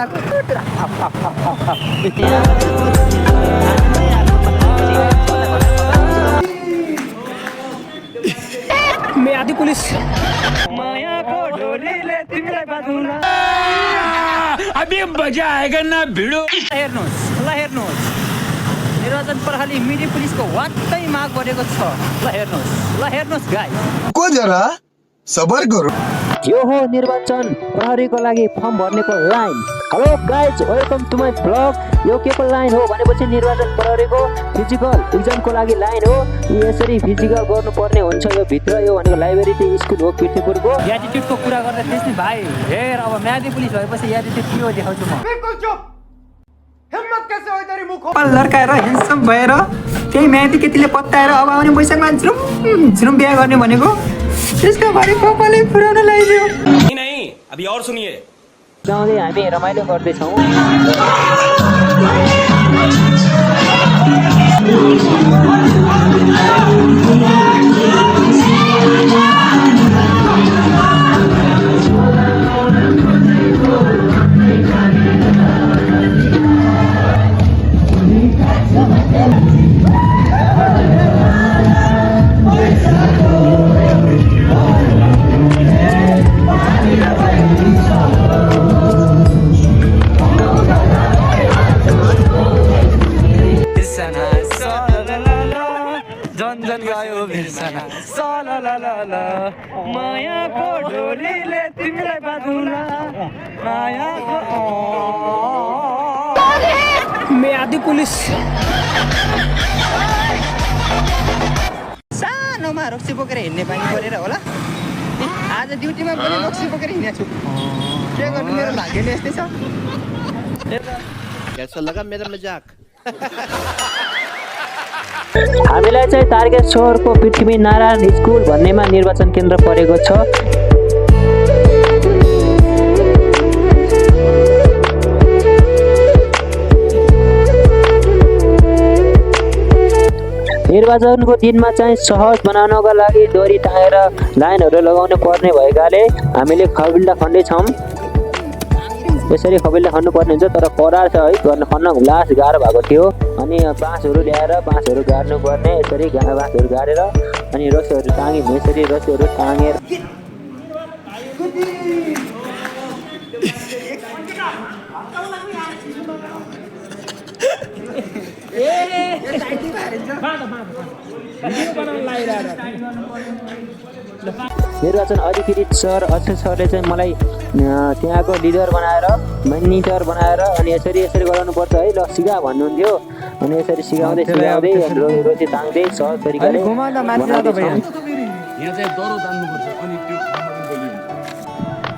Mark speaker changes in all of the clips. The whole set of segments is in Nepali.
Speaker 1: टुराको टुरा
Speaker 2: मैं आदि पुलिस मायाको ढोलीले तिमीलाई बाँधौँला अबे मजा आएगा ना भिडो हेर्नुहोस् निर्वाचन प्रहरी मिडिया पुलिसको वात्तै माग गरेको छ ल हेर्नुहोस् गाइस
Speaker 3: को जरा सबर करो
Speaker 1: यो हो निर्वाचन प्रहरीको लागि फर्म भर्नेको line hello guys welcome to my blog यो के को लाइन हो भनेपछि निर्वाचन प्रहरीको फिजिकल एक्जामको लागि लाइन हो यसरी फिजिकल गर्नुपर्ने हुन्छ यो भित्र यो भनेको लाइब्रेरी स्कुल हो किर्तिपुरको एटिट्युडको कुरा गर्दा त्यसै भाइ हेर अब म्यादी पुलिस भएपछि एटिट्युड के हो देखाउँछु म
Speaker 4: बिल्कुल चुप हिम्मत कैसे हो तेरी मुख
Speaker 2: लड्काएर ह्यान्डसम भएर त्यही म्यादी केटीले पत्ताएर अब आउने वैशाखमा झुरुम बिहा गर्ने भनेको त्यसको बारे कपालै पुरानो लगाइदियो
Speaker 5: नहीं अभी और सुनिए
Speaker 1: गाउँदै हामी रमाइलो गर्दैछौँ
Speaker 2: जन गयो बिर्सना सलललल मायाको ढोलीले तिमीलाई बाँधौँला मायाको मैं आदि पुलिस सानोमा रक्सी बोकेर हिँड्ने बानी परेर होला आज ड्युटीमा पनि रक्सी बोकेर हिँडेको छु के गर्नु मेरो भाग्यले यस्तै छ
Speaker 4: कैसा लगा मेरा मजाक
Speaker 1: हामीलाई चाहिँ टार्गेट सहरको पृथ्वी नारायण स्कुल भन्नेमा निर्वाचन केन्द्र परेको छ निर्वाचनको दिनमा चाहिँ सहज बनाउनको लागि डोरी टाँगेर लाइनहरू लगाउनु पर्ने भएकाले हामीले खबिल्डा खन्दैछौँ यसरी खबिल्डा खन्नुपर्ने हुन्छ तर करार छ है खन्न लास गाह्रो भएको थियो अनि बाँसहरू ल्याएर बाँसहरू गाड्नु पर्ने यसरी बाँसहरू गाडेर अनि रस्सीहरू टाँगिने यसरी रस्सीहरू टाँगेर निर्वाचन अधिकृत सर अध्यक्ष सरले चाहिँ मलाई त्यहाँको लिडर बनाएर मोनिटर बनाएर अनि यसरी गराउनु पर्छ है ल सिका भन्नुहुन्थ्यो अनि यसरी सिकाउँदै रोटी ताङ्दै सहज तरिकाले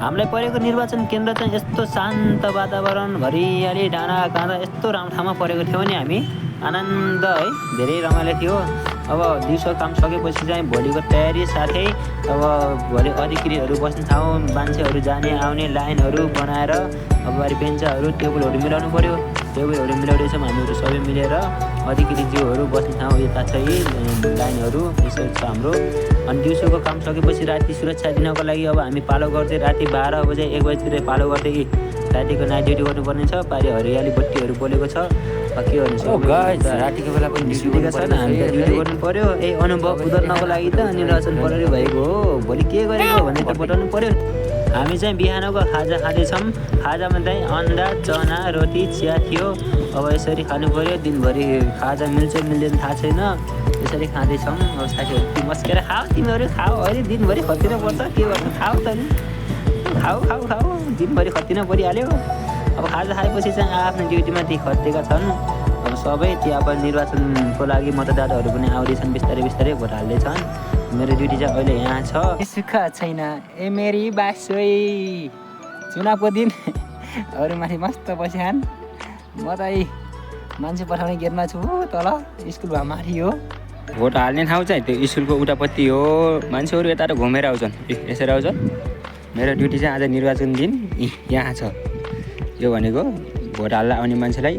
Speaker 1: हामीलाई परेको निर्वाचन केन्द्र चाहिँ यस्तो शान्त वातावरण हरियाली डाँडा काँडा यस्तो राम्रो ठाउँमा परेको थियो नि हामी आनन्द है धेरै रमाइलो थियो अब दिउँसो काम सकेपछि चाहिँ भोलिको तयारी साथै अब भोलि अधिकृतहरू बस्ने ठाउँ मान्छेहरू जाने आउने लाइनहरू बनाएर अब बारी बेन्चहरू टेबलहरू मिलाउनु पऱ्यो टेबलहरू मिलाउँदैछौँ हामीहरू सबै मिलेर अधिकृतज्यूहरू बस्ने ठाउँ यता चाहिँ लाइनहरू यसरी छ हाम्रो अनि दिउँसोको काम सकेपछि राति सुरक्षा दिनको लागि अब हामी पालो गर्दै राति 12 बजे 1 बजीतिर पालो गर्दै रातिको नाइट ड्युटी गर्नुपर्ने छ पारि हरियाली बत्तीहरू बोलेको छ के गर्नु रातिको बेला पनि ड्युटी छ हामी त ड्युटी गर्नु पर्यो अनुभव उतर्नको लागि त निर्वाचन प्रहरी भएको हो भोलि के गरेको भन्ने त बताउनु पर्यो हामी चाहिँ बिहानको खाजा खाँदैछौँ खाजामा चाहिँ अन्डा चना रोटी चिया थियो अब यसरी खानु पर्यो दिनभरि खाजा मिल्छ मिल्दैन थाहा छैन यसरी खाँदैछौँ अब साथीहरू मस्केर खाऊ तिमीहरू खाऊ अहिले दिनभरि खतिन पर्छ के गर्नु खाऊ त नि खाऊ दिनभरि खतिन परिहाल्यो अब खाजा खाएपछि चाहिँ आफ्नो ड्युटीमा ती खटिएका छन् अब सबै त्यहाँ अब निर्वाचनको लागि मतदाताहरू पनि आउँदैछन् बिस्तारै भोट हाल्दैछन् मेरो ड्युटी चाहिँ अहिले यहाँ छ सुख छैन ए मेरी बासोई चुनावको दिन अरूमाथि मस्त बसिहान म चाहिँ मान्छे पठाउने गेटमा छु तल स्कुल माथि हो
Speaker 6: भोट हाल्ने ठाउँ चाहिँ त्यो स्कुलको उतापट्टि हो मान्छेहरू यता घुमेर आउँछन् यसरी आउँछन् मेरो ड्युटी चाहिँ आज निर्वाचन दिन यहाँ छ यो भनेको भोट हाल्न आउने मान्छेलाई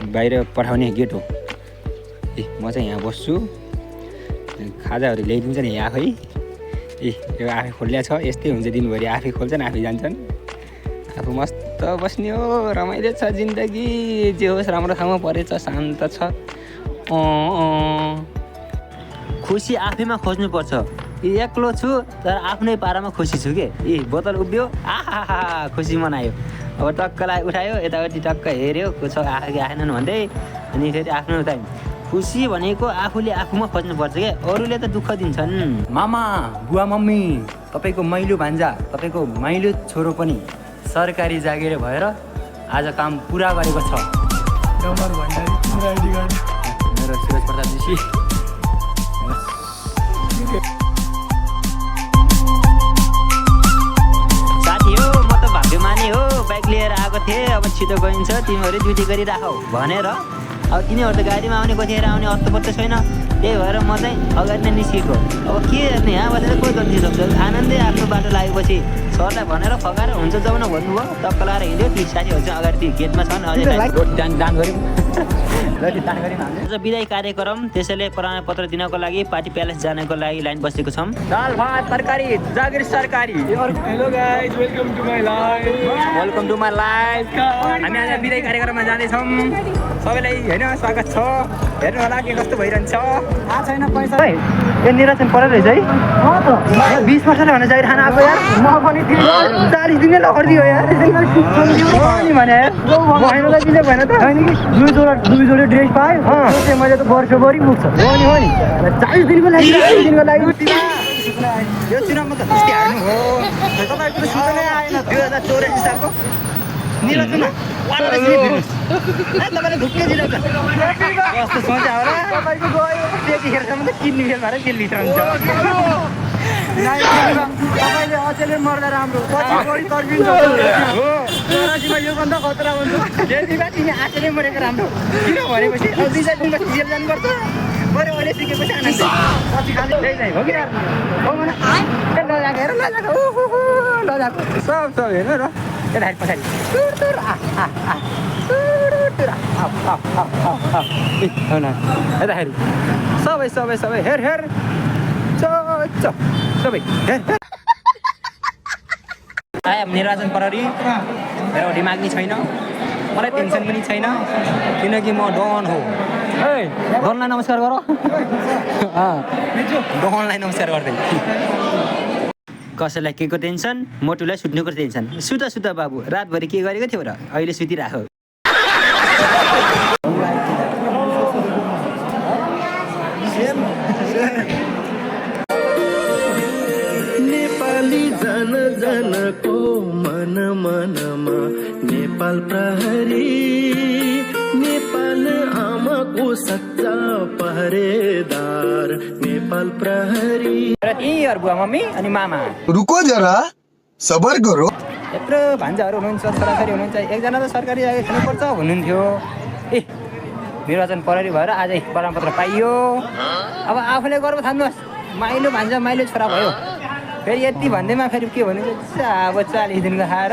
Speaker 6: बाहिर पठाउने गेट हो म चाहिँ यहाँ बस्छु खाजाहरू ल्याइदिन्छ नि आफै यो आफै खोल्ल्या छ यस्तै हुन्छ दिनभरि आफै खोल्छन् आफै जान्छन् आफू मस्त मस्त बस्ने हो, रमाइलो छ जिन्दगी, जे होस् राम्रो ठाउँमा परेछ, शान्त छ।
Speaker 1: खुसी आफैमा खोज्नुपर्छ। एक्लो छु तर आफ्नै पारामा खुसी छु के। बोतल उभियो, आहा खुसी मनायो। अब टक्कलाई उठायो, यताउति टक्क हेऱ्यो, को छ आएको कि आएनन् भन्दै, अनि फेरि आफ्नो टाइम। खुसी भनेको आफूले आफूमा खोज्नुपर्छ क्या, अरूले त दुःख दिन्छन्।
Speaker 6: मामा बुवा मम्मी, तपाईँको माइलो भान्जा, तपाईँको माइलो छोरो पनि सरकारी जागिर भएर आज काम पुरा गरेको छ। मेरो सुरज प्रतापजी
Speaker 1: साथी हो, म त भाग्यमानी हो, बाइक लिएर आएको थिएँ, अब छिटो गइन्छ, तिमीहरू ड्युटी गरिराखौ भनेर। अब तिनीहरू त गाडीमा आउने कतिखेर आउने अत्तो पत्तो छैन, त्यही भएर म चाहिँ अगाडि नै निस्केको। अब के गर्ने, यहाँ बसेर कोही गल्ती सक्छ। आनन्दै आफ्नो बाटो लागेपछि सरलाई भनेर फकाएर हुन्छ जब न भन्नुभयो, टक्क लगाएर हिँड्यो। ती साथीहरू चाहिँ अगाडि ती गेटमा छन्, अझै
Speaker 6: दान गऱ्यौँ। रोटी दान गऱ्यौँ हामीले।
Speaker 1: आज बिदाई कार्यक्रम, त्यसैले प्रमाणपत्र दिनको लागि पार्टी प्यालेस जानको लागि लाइन बसेको छौँ।
Speaker 6: दाल भात तरकारी जागिर सरकारी।
Speaker 2: Hello guys, welcome to my life.
Speaker 6: Welcome to my life. हामी आज बिदाई कार्यक्रममा जाँदैछौँ। सबैलाई होइन स्वागत छ। हेर्नु होला के कस्तो भइरहन्छ।
Speaker 2: छैन पैसा
Speaker 1: यो निर्वाचन परेर रहेछ है। 20 वर्षले भने जागिर खान आएको यार।
Speaker 2: म पनि
Speaker 1: 40 दिनले लखडिदियो यार। नि भने यार भएन त बिजय भएन त।
Speaker 2: दुई जोडी ड्रेस पाएँ, त्यो मैले त वर्षभरि पुग्छ।
Speaker 1: हो नि
Speaker 2: 40 दिनको लागि
Speaker 6: यो चुनावमा त कति हार्नु हो। तपाईँको त सूचना आएन 2084 सालको निर्वाचनमा। तपाईँले ढुक्कै दिनु कस्तो सोचे होला।
Speaker 2: तपाईँको गयो
Speaker 6: त्यतिखेरसम्म त किन्ने फेल भएर जेलभित्र हुन्छ।
Speaker 2: तपाईँले अचेलले मर्दा राम्रो, पछि बढी तर्किन्छ। चौरासीमा योभन्दा खतरा हुन्छ।
Speaker 6: जेलभित्र तिमी आँचेलै मरेको राम्रो। किन भनेपछि अब 2 दिनको जेल जानुपर्छ। बरु अहिले सिकेपछि आनन्द पछि खाँदै त्यही नै हो कि यार। हो भने नजाएको हेर, नजाएको नजाएको सब हेर्नु र। यता हेर पछाडि यता हेर सबै सबै सबै हेर हेर सबै हेर। आयो निर्वाचन प्रहरी, मेरो दिमाग नि छैन, मलाई टेन्सन पनि छैन, किनकि म डन हो। डनलाई नमस्कार गर। डनलाई नमस्कार गर्दै।
Speaker 1: कसैलाई के को टेन्सन, मोटुलाई सुत्नुको टेन्सन। सुता बाबु, रातभरि के गरेको थियो र अहिले सुतिराख।
Speaker 7: नेपाली जन जनको मन मनमा नेपाल प्रहरी, नेपाल आमाको सच्चा पहरेदार, नेपाल प्रहरी।
Speaker 6: यीहरू बुवा मम्मी अनि मामा,
Speaker 3: रुको जरा, सबर करो।
Speaker 6: यत्रो भान्जाहरू हुनुहुन्छ, छोराछोरी हुनुहुन्छ, एकजना त सरकारी जागिर खानुपर्छ भन्नुहुन्थ्यो। निर्वाचन प्रहरी भएर आज प्रमाणपत्र पाइयो। अब आफूले गर्व थाल्नुहोस्, माइलो भान्जा माइलो छोरा भयो। फेरि यति भन्दैमा फेरि के भन्नुहुन्छ, अब 40 दिनको खाएर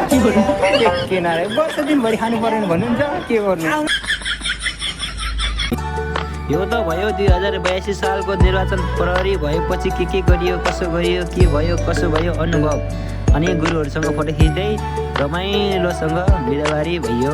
Speaker 6: के नरे वर्ष दिनभरि खानु परेन भन्नुहुन्छ, के गर्नु।
Speaker 1: यो त भयो 2082 सालको निर्वाचन प्रहरी भएपछि के गरियो, कसो गरियो, के भयो कसो भयो अनुभव। अनि गुरुहरूसँग फोटो खिच्दै रमाइलोसँग बिदाबारी भयो।